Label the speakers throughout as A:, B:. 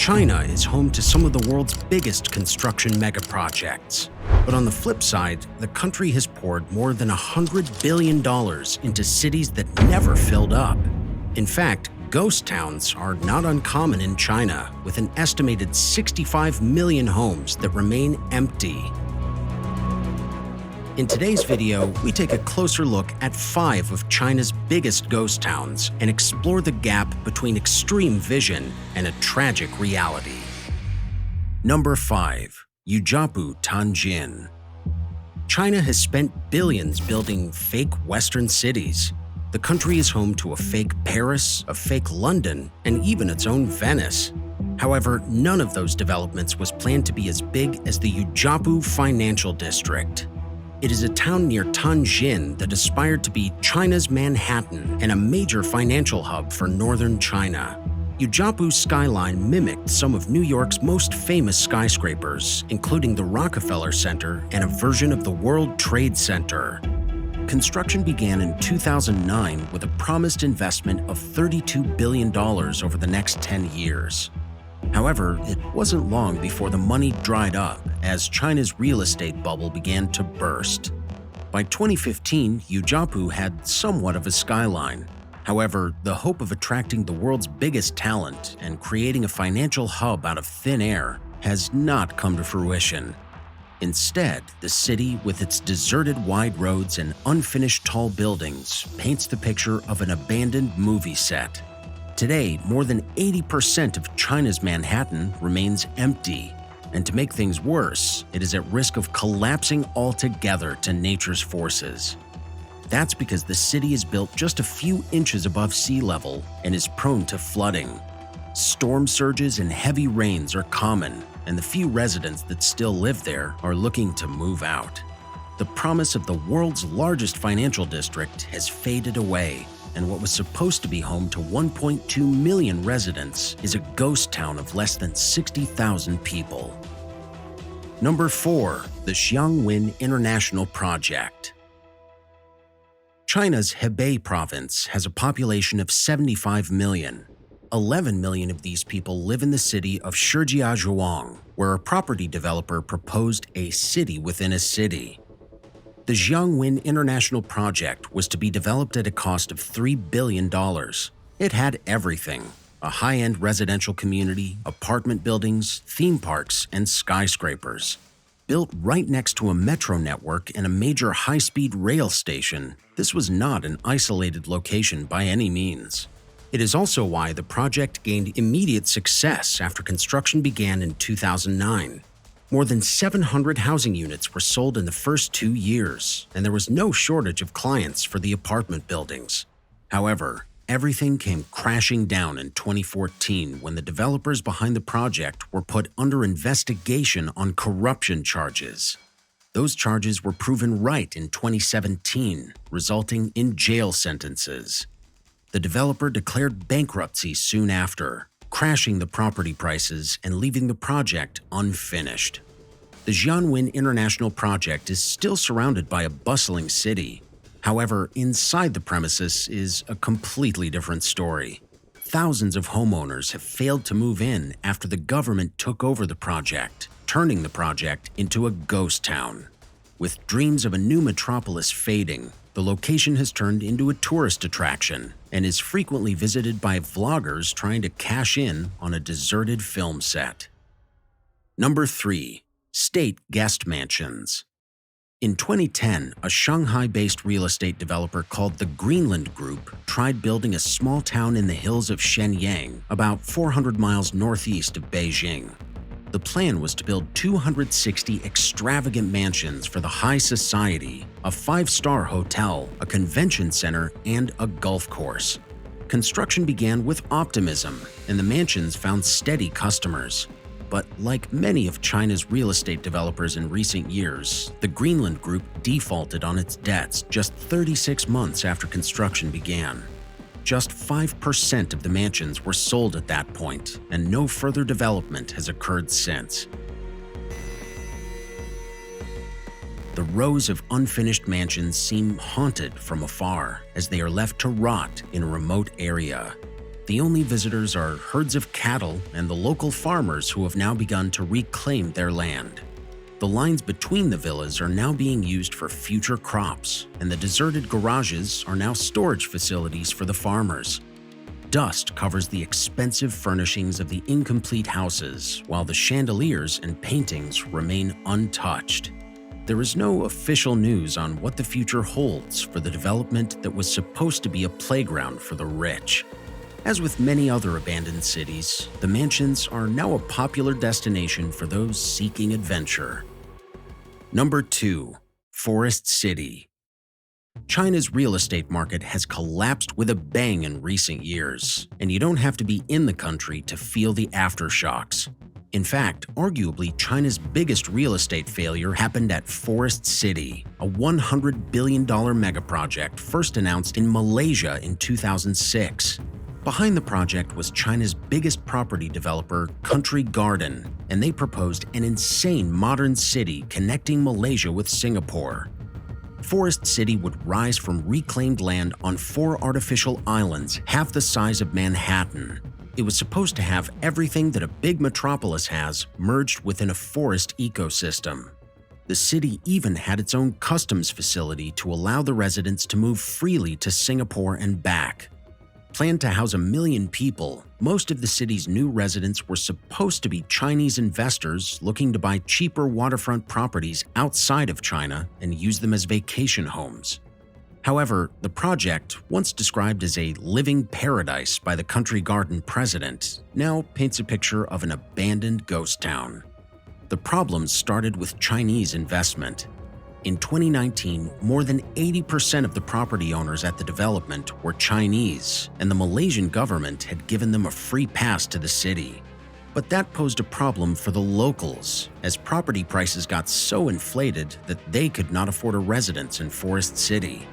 A: China is home to some of the world's biggest construction megaprojects. But on the flip side, the country has poured more than $100 billion into cities that never filled up. In fact, ghost towns are not uncommon in China, with an estimated 65 million homes that remain empty. In today's video, we take a closer look at 5 of China's biggest ghost towns and explore the gap between extreme vision and a tragic reality. Number 5. Yujiapu, Tianjin. China has spent billions building fake Western cities. The country is home to a fake Paris, a fake London, and even its own Venice. However, none of those developments was planned to be as big as the Yujiapu Financial District. It is a town near Tianjin that aspired to be China's Manhattan and a major financial hub for northern China. Yujiapu's skyline mimicked some of New York's most famous skyscrapers, including the Rockefeller Center and a version of the World Trade Center. Construction began in 2009 with a promised investment of $32 billion over the next 10 years. However, it wasn't long before the money dried up as China's real estate bubble began to burst. By 2015, Yujiapu had somewhat of a skyline. However, the hope of attracting the world's biggest talent and creating a financial hub out of thin air has not come to fruition. Instead, the city, with its deserted wide roads and unfinished tall buildings, paints the picture of an abandoned movie set. Today, more than 80% of China's Manhattan remains empty, and to make things worse, it is at risk of collapsing altogether to nature's forces. That's because the city is built just a few inches above sea level and is prone to flooding. Storm surges and heavy rains are common, and the few residents that still live there are looking to move out. The promise of the world's largest financial district has faded away, and what was supposed to be home to 1.2 million residents is a ghost town of less than 60,000 people. Number 4. The Xiangwin International Project. China's Hebei province has a population of 75 million. 11 million of these people live in the city of Shijiazhuang, where a property developer proposed a city within a city. The Xiangwin International Project was to be developed at a cost of $3 billion. It had everything: a high-end residential community, apartment buildings, theme parks, and skyscrapers. Built right next to a metro network and a major high-speed rail station, this was not an isolated location by any means. It is also why the project gained immediate success after construction began in 2009. More than 700 housing units were sold in the first 2 years, and there was no shortage of clients for the apartment buildings. However, everything came crashing down in 2014 when the developers behind the project were put under investigation on corruption charges. Those charges were proven right in 2017, resulting in jail sentences. The developer declared bankruptcy soon after, crashing the property prices and leaving the project unfinished. The Xiangwin International Project is still surrounded by a bustling city. However, inside the premises is a completely different story. Thousands of homeowners have failed to move in after the government took over the project, turning the project into a ghost town. With dreams of a new metropolis fading, the location has turned into a tourist attraction and is frequently visited by vloggers trying to cash in on a deserted film set. Number 3. State Guest Mansions. In 2010, a Shanghai-based real estate developer called the Greenland Group tried building a small town in the hills of Shenyang, about 400 miles northeast of Beijing. The plan was to build 260 extravagant mansions for the high society, a 5-star hotel, a convention center, and a golf course. Construction began with optimism, and the mansions found steady customers. But like many of China's real estate developers in recent years, the Greenland Group defaulted on its debts just 36 months after construction began. Just 5% of the mansions were sold at that point, and no further development has occurred since. The rows of unfinished mansions seem haunted from afar as they are left to rot in a remote area. The only visitors are herds of cattle and the local farmers who have now begun to reclaim their land. The lines between the villas are now being used for future crops, and the deserted garages are now storage facilities for the farmers. Dust covers the expensive furnishings of the incomplete houses, while the chandeliers and paintings remain untouched. There is no official news on what the future holds for the development that was supposed to be a playground for the rich. As with many other abandoned cities, the mansions are now a popular destination for those seeking adventure. Number 2. Forest City. China's real estate market has collapsed with a bang in recent years, and you don't have to be in the country to feel the aftershocks. In fact, arguably China's biggest real estate failure happened at Forest City, a $100 billion megaproject first announced in Malaysia in 2006. Behind the project was China's biggest property developer, Country Garden, and they proposed an insane modern city connecting Malaysia with Singapore. Forest City would rise from reclaimed land on 4 artificial islands half the size of Manhattan. It was supposed to have everything that a big metropolis has merged within a forest ecosystem. The city even had its own customs facility to allow the residents to move freely to Singapore and back. Planned to house 1 million people, most of the city's new residents were supposed to be Chinese investors looking to buy cheaper waterfront properties outside of China and use them as vacation homes. However, the project, once described as a living paradise by the Country Garden president, now paints a picture of an abandoned ghost town. The problem started with Chinese investment. In 2019, more than 80% of the property owners at the development were Chinese, and the Malaysian government had given them a free pass to the city. But that posed a problem for the locals, as property prices got so inflated that they could not afford a residence in Forest City.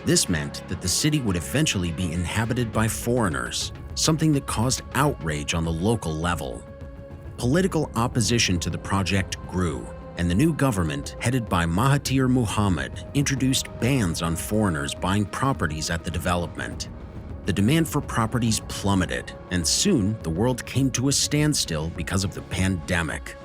A: This meant that the city would eventually be inhabited by foreigners, something that caused outrage on the local level. Political opposition to the project grew, and the new government, headed by Mahathir Mohamad, introduced bans on foreigners buying properties at the development. The demand for properties plummeted, and soon the world came to a standstill because of the pandemic.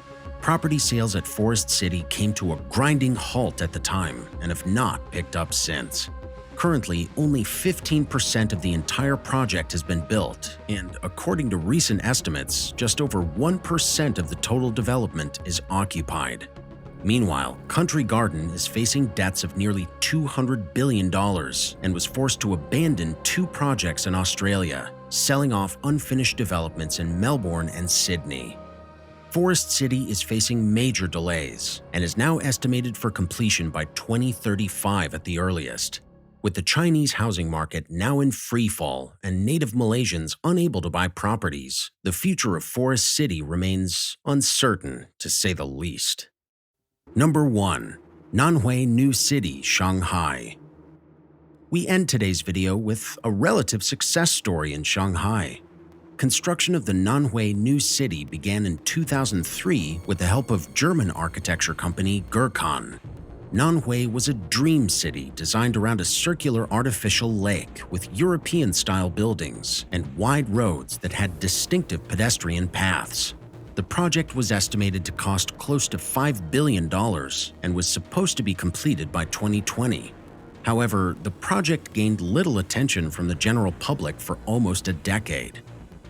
A: Property sales at Forest City came to a grinding halt at the time and have not picked up since. Currently, only 15% of the entire project has been built, and according to recent estimates, just over 1% of the total development is occupied. Meanwhile, Country Garden is facing debts of nearly $200 billion and was forced to abandon 2 projects in Australia, selling off unfinished developments in Melbourne and Sydney. Forest City is facing major delays and is now estimated for completion by 2035 at the earliest. With the Chinese housing market now in freefall and native Malaysians unable to buy properties, the future of Forest City remains uncertain, to say the least. Number 1. Nanhui New City, Shanghai. We end today's video with a relative success story in Shanghai. Construction of the Nanhui New City began in 2003 with the help of German architecture company Gerkan. Nanhui was a dream city designed around a circular artificial lake with European-style buildings and wide roads that had distinctive pedestrian paths. The project was estimated to cost close to $5 billion and was supposed to be completed by 2020. However, the project gained little attention from the general public for almost a decade.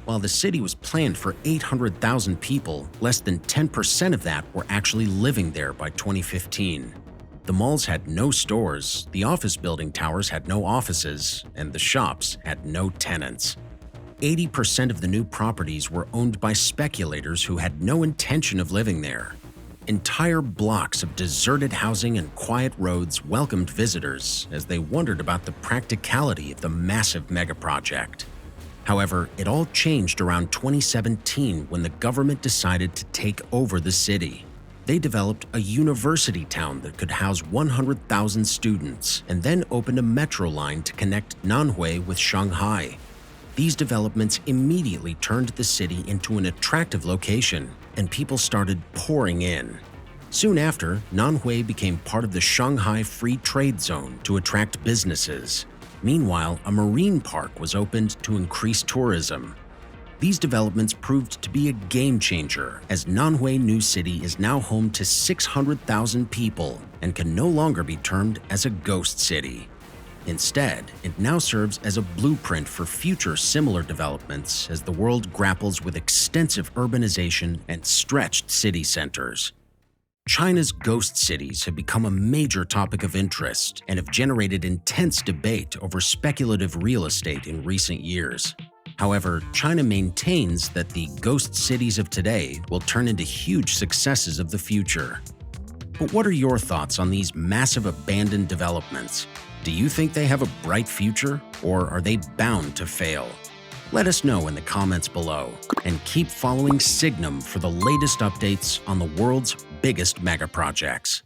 A: While the city was planned for 800,000 people, less than 10% of that were actually living there by 2015. The malls had no stores, the office building towers had no offices, and the shops had no tenants. 80% of the new properties were owned by speculators who had no intention of living there. Entire blocks of deserted housing and quiet roads welcomed visitors as they wondered about the practicality of the massive megaproject. However, it all changed around 2017 when the government decided to take over the city. They developed a university town that could house 100,000 students and then opened a metro line to connect Nanhui with Shanghai. These developments immediately turned the city into an attractive location, and people started pouring in. Soon after, Nanhui became part of the Shanghai Free Trade Zone to attract businesses. Meanwhile, a marine park was opened to increase tourism. These developments proved to be a game changer, as Nanhui New City is now home to 600,000 people and can no longer be termed as a ghost city. Instead, it now serves as a blueprint for future similar developments as the world grapples with extensive urbanization and stretched city centers. China's ghost cities have become a major topic of interest and have generated intense debate over speculative real estate in recent years. However, China maintains that the ghost cities of today will turn into huge successes of the future. But what are your thoughts on these massive abandoned developments? Do you think they have a bright future, or are they bound to fail? Let us know in the comments below, and keep following SIGNUM for the latest updates on the world's biggest megaprojects.